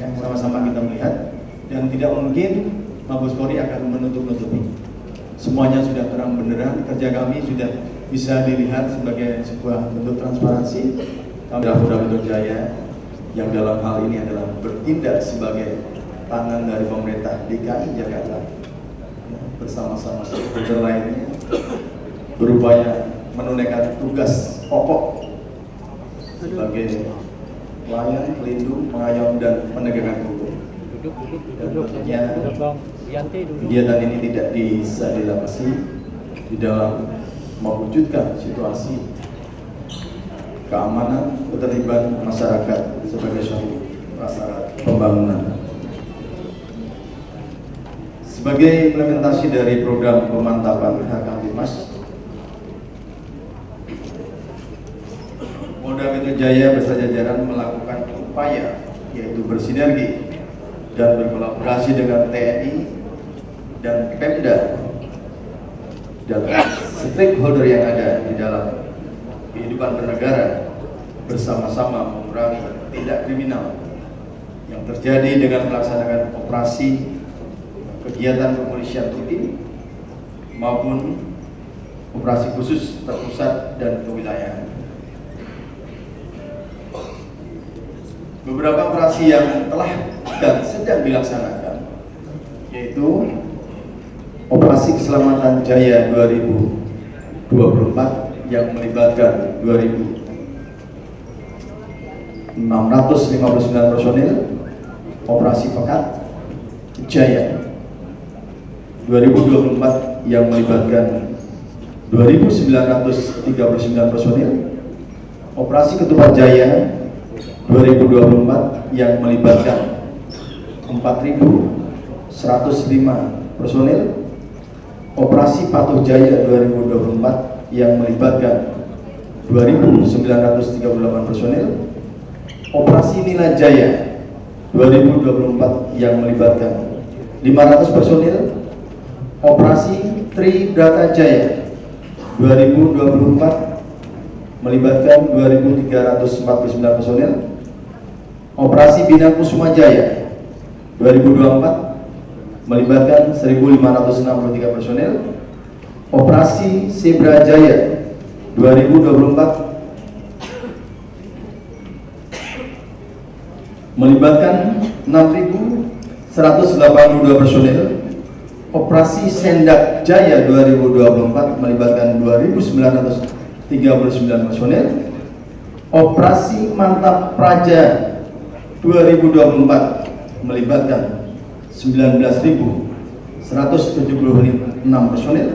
yang sama-sama kita melihat, dan tidak mungkin Mabes Polri akan menutup-nutupi. Semuanya sudah terang benderang, kerja kami sudah bisa dilihat sebagai sebuah bentuk transparansi. Polda Metro Jaya yang dalam hal ini adalah bertindak sebagai tangan dari pemerintah DKI Jakarta, bersama-sama stakeholder lainnya berupaya menunaikan tugas pokok sebagai pelayan, pelindung, pengayom, dan penegakkan hukum. Dan tentunya kegiatan ini tidak bisa dilepasi di dalam mewujudkan situasi keamanan, ketertiban masyarakat sebagai suatu prasyarat pembangunan. Sebagai implementasi dari program pemantapan hak Kamtibmas, Polda Metro Jaya beserta jajaran melakukan upaya yaitu bersinergi dan berkolaborasi dengan TNI dan Pemda dan stakeholder yang ada di dalam kehidupan bernegara, bersama-sama mengurangi tindak kriminal yang terjadi dengan melaksanakan operasi kegiatan kepolisian rutin maupun operasi khusus terpusat dan kewilayahan. Beberapa operasi yang telah dan sedang dilaksanakan yaitu Operasi Keselamatan Jaya 2024 yang melibatkan 2.659 personil, Operasi Pekat Jaya 2024 yang melibatkan 2.939 personil, Operasi Ketupat Jaya 2024 yang melibatkan 4.105 personil, Operasi Patuh Jaya 2024 yang melibatkan 2.938 personil, Operasi Nila Jaya 2024 yang melibatkan 500 personil, Operasi Tribrata Jaya 2024 melibatkan 2.349 personil, Operasi Bina Kusuma Jaya 2024 melibatkan 1.563 personil, Operasi Zebra Jaya 2024 melibatkan 6.182 personil, Operasi Sendak Jaya 2024 melibatkan 2.939 personil, Operasi Mantap Praja 2024 melibatkan 19.176 personil,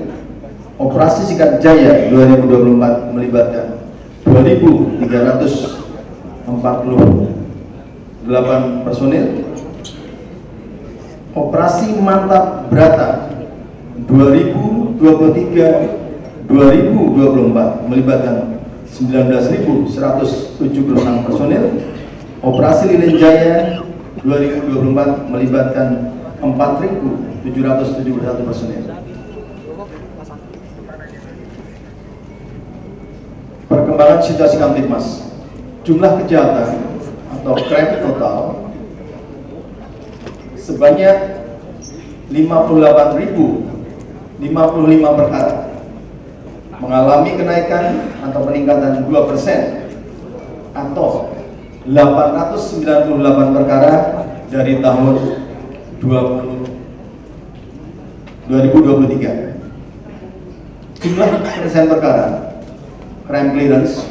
Operasi Sikat Jaya 2024 melibatkan 2.348 personil, Operasi Mantap Brata 2023-2024 melibatkan 19.176 personil, Operasi Lilin Jaya 2024 melibatkan 4.771 personil. Perkembangan situasi Kamtibmas, jumlah kejahatan atau crime total sebanyak 58.055 perkara, mengalami kenaikan atau peningkatan 2% atau 898 perkara dari tahun 2023. Jumlah penyelesaian perkara crime clearance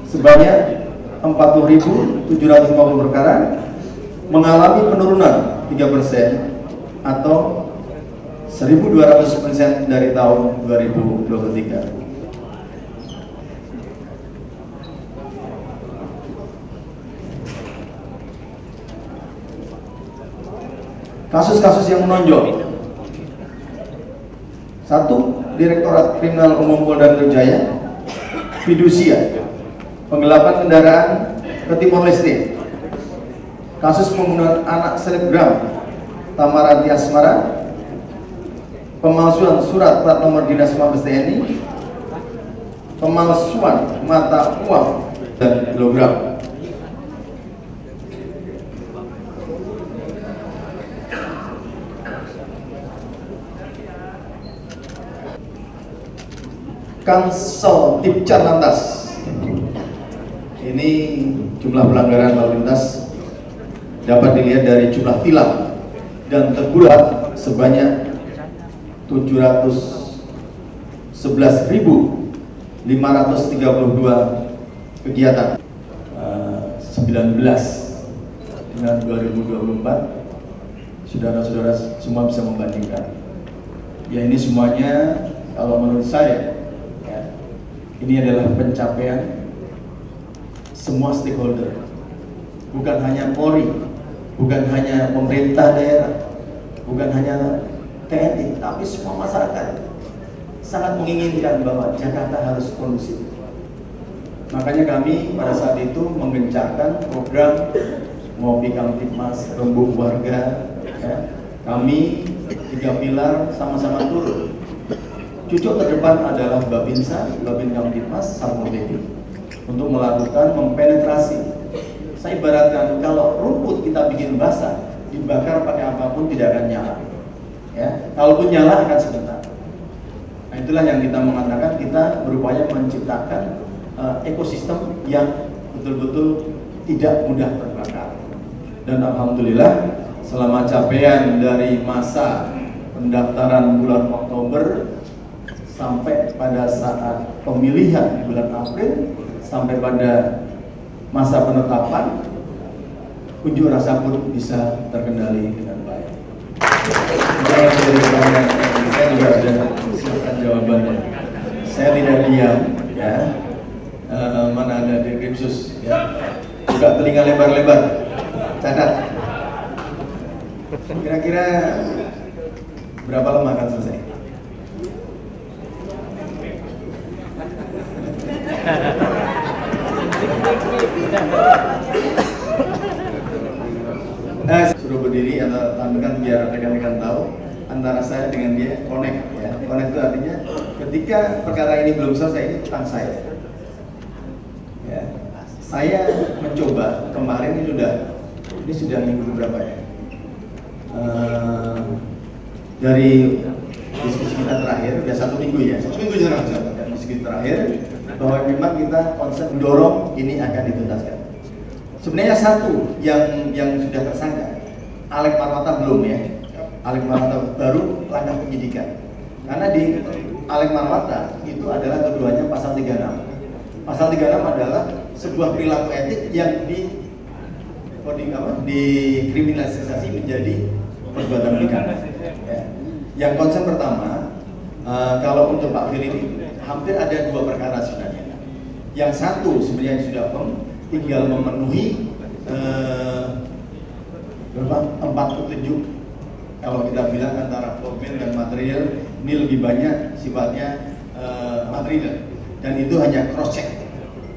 sebanyak 40.750 perkara, mengalami penurunan 3% atau 1.200% dari tahun 2023. Kasus-kasus yang menonjol: 1. Direktorat Kriminal Umum Polda Metro Jaya, fidusia, penggelapan kendaraan ke Timor Leste, kasus pembunuhan anak selebgram Tamaranti Asmara, pemalsuan surat plat nomor dinas Mabes TNI, pemalsuan mata uang dan kilogram. Kansel Tipcar Lantas. Ini jumlah pelanggaran lalu lintas dapat dilihat dari jumlah tilang dan teguran sebanyak 711.532 kegiatan. 19 dengan 2024, saudara-saudara semua bisa membandingkan. Ya, ini semuanya kalau menurut saya ya, ini adalah pencapaian semua stakeholder, bukan hanya Polri, bukan hanya pemerintah daerah, bukan hanya TNI, tapi semua masyarakat sangat menginginkan bahwa Jakarta harus kondusif. Makanya kami pada saat itu menggencarkan program Ngopi Kamtipmas, Rembuk Warga ya. Kami 3 pilar sama-sama turun. Cucuk terdepan adalah Babinsa, Babin Kamtipmas, Satpol PP untuk melakukan mempenetrasi. Saya ibaratkan kalau rumput kita bikin basah, dibakar pakai apapun tidak akan nyala ya. Kalaupun nyala akan sebentar. Nah, itulah yang kita mengatakan, kita berupaya menciptakan ekosistem yang betul-betul tidak mudah terbakar. Dan alhamdulillah selama capaian dari masa pendaftaran bulan Oktober sampai pada saat pemilihan bulan April sampai pada masa penetapan, unjuk rasa pun bisa terkendali dengan baik. Saya juga sudah siapkan jawabannya. Saya tidak diam ya. Mana ada di Krimsus ya, juga telinga lebar-lebar, catat. Kira-kira berapa lama akan selesai? Suruh berdiri atau tampilkan biar rekan-rekan tahu antara saya dengan dia connect ya. Connect itu artinya ketika perkara ini belum selesai, ini tentang saya. Ya, saya mencoba kemarin ini sudah minggu berapa ya? Dari diskusi kita terakhir, ya 1 minggu ya, 1 minggu jarang diskusi terakhir bahwa memang kita konsep mendorong ini akan dituntaskan. Sebenarnya satu yang sudah tersangka, Alek Marwata belum ya, Alek Marwata baru langkah penyidikan. Karena di Alek Marwata itu adalah keduanya pasal 36. Pasal 36 adalah sebuah perilaku etik yang dikriminalisasi menjadi perbuatan pidana. Ya. Yang konsen pertama, kalau untuk Pak Firly ini hampir ada 2 perkara sebenarnya. Yang satu sebenarnya sudah tinggal memenuhi 47. Kalau kita bilang antara formal dan material, ini lebih banyak sifatnya material. Dan itu hanya cross check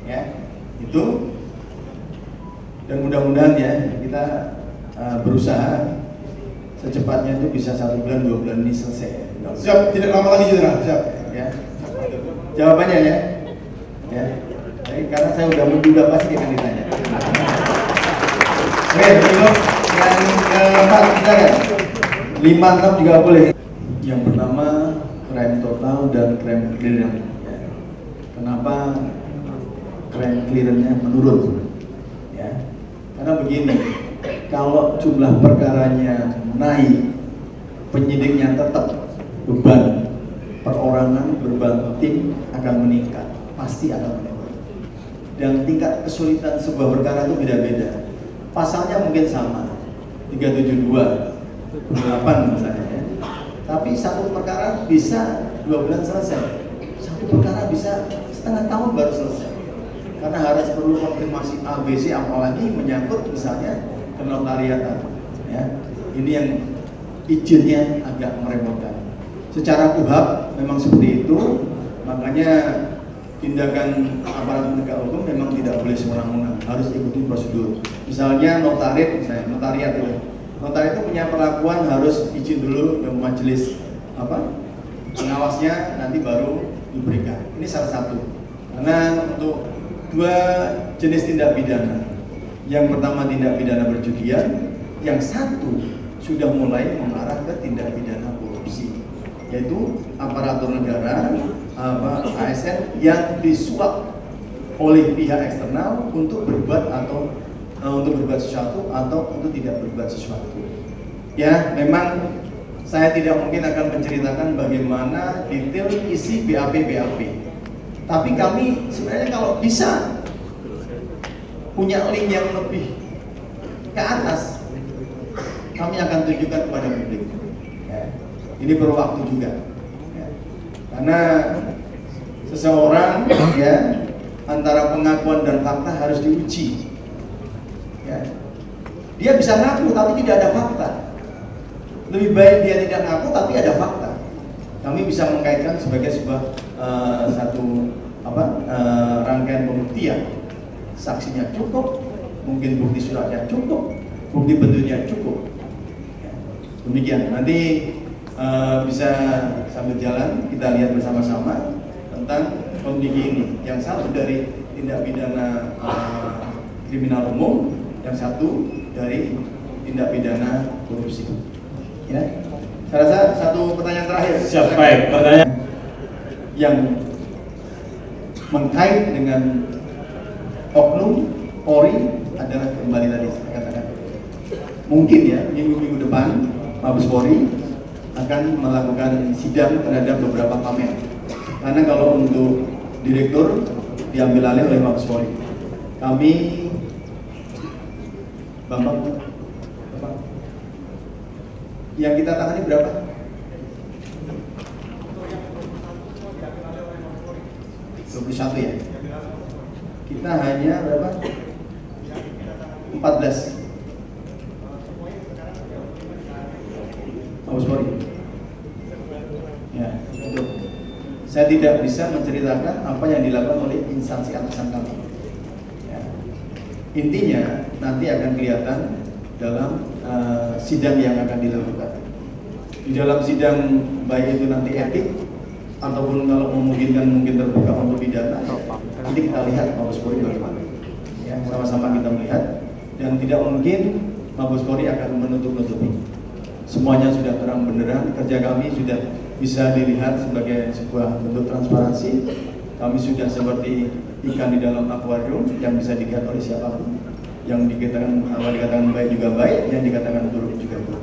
ya, itu, dan mudah-mudahan ya kita berusaha secepatnya itu bisa 1 bulan 2 bulan ini selesai. Siap, tidak lama lagi Jenderal. Siap ya. Jawabannya ya, ya. Jadi, karena saya udah menduga pasti akan ditanya. Oke, untuk yang keempat kita kan 5-6 juga boleh. Yang pertama crime total dan crime clearance. Kenapa crime clearance-nya menurun? Ya, karena begini, kalau jumlah perkaranya naik, penyidiknya tetap, beban perorangan, beban tim akan meningkat, pasti akan meningkat. Dan tingkat kesulitan sebuah perkara itu beda-beda. Pasalnya mungkin sama, 372, 8 misalnya ya. Tapi satu perkara bisa 2 bulan selesai, satu perkara bisa setengah tahun baru selesai, karena harus perlu konfirmasi ABC, apalagi menyangkut misalnya kenotariatan ya. Ini yang izinnya agak merepotkan. Secara KUHP memang seperti itu, makanya tindakan aparat penegak hukum memang tidak boleh semena-mena, harus ikuti prosedur. Misalnya notariat itu punya perlakuan harus izin dulu ke majelis pengawasnya, nanti baru diberikan. Ini salah satu. Karena untuk 2 jenis tindak pidana, yang pertama tindak pidana perjudian, yang satu sudah mulai mengarah ke tindak pidana korupsi, yaitu aparatur negara ASN yang disuap oleh pihak eksternal untuk berbuat atau untuk berbuat sesuatu atau untuk tidak berbuat sesuatu. Ya, memang saya tidak mungkin akan menceritakan bagaimana detail isi BAP. Tapi kami sebenarnya kalau bisa punya link yang lebih ke atas, kami akan tunjukkan kepada publik. Ya. Ini perlu waktu juga. Ya. Karena seseorang ya antara pengakuan dan fakta harus diuji. Ya. Dia bisa ngaku tapi tidak ada fakta. Lebih baik dia tidak ngaku tapi ada fakta. Kami bisa mengkaitkan sebagai sebuah rangkaian pembuktian. Saksinya cukup, mungkin bukti suratnya cukup, bukti bentuknya cukup. Ya. Demikian. Nanti bisa sambil jalan kita lihat bersama-sama tentang kondisi ini. Yang satu dari tindak pidana kriminal umum, yang satu dari tindak pidana korupsi. Ya, saya rasa satu pertanyaan terakhir. Siapa pertanyaan yang mengkait dengan oknum Polri adalah kembali tadi saya katakan. Mungkin ya minggu depan Mabes Polri akan melakukan sidang terhadap beberapa pamer. Karena kalau untuk direktur diambil alih oleh Mabes Polri. Kami Bambang, yang kita tangani berapa? Satu ya. Kita hanya berapa? 14. Mabes Polri. Ya, itu. Saya tidak bisa menceritakan apa yang dilakukan oleh instansi atasan kami. Ya. Intinya nanti akan kelihatan dalam sidang yang akan dilakukan. Di dalam sidang baik itu nanti etik ataupun kalau memungkinkan mungkin terbuka untuk pidana. Nanti kita lihat Mabes Polri bagaimana. Ya, sama-sama kita melihat dan tidak mungkin Mabes Polri akan menutup-nutupi. Semuanya sudah terang benderang, kerja kami sudah bisa dilihat sebagai sebuah bentuk transparansi. Kami sudah seperti ikan di dalam akuarium yang bisa dilihat oleh siapapun. Yang dikatakan baik juga baik, yang dikatakan buruk juga buruk.